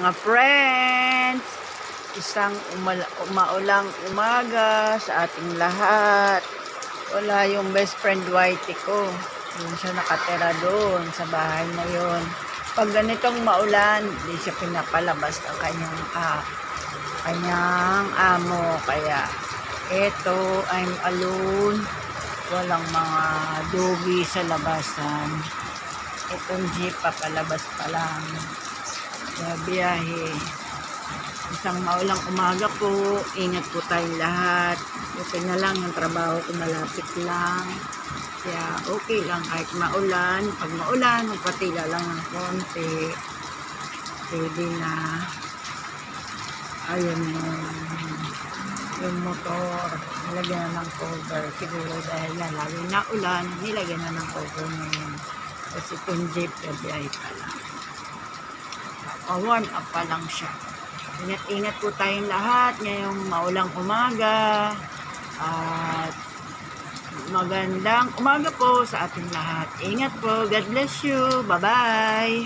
mga friends, isang maulang umaga sa ating lahat. Wala yung best friend Whitey ko. Yun siya nakatira doon sa bahay na yun. Pag ganitong maulan, di siya pinapalabas ng kanyang amo. Kaya eto, I'm alone. Walang mga doggy sa labasan. Itong jeep papalabas pa lang. Kaya biyahe. Isang maulang umaga po. Ingat po tayong lahat. Okay na lang yung trabaho ko, malapit lang. Kaya okay lang kahit maulan. Pag maulan, magpatila lang ng konti. Pwede na. Ayun yung motor. Nilagyan na ng cover. Siguro dahil lalo na ulan, nilagyan na ng cover ngayon. Kasi itong jeep, biyahe pa lang. Warm up pa lang siya. Ingat-ingat po tayong lahat ngayong maulang umaga. At magandang umaga po sa ating lahat. Ingat po. God bless you. Bye-bye.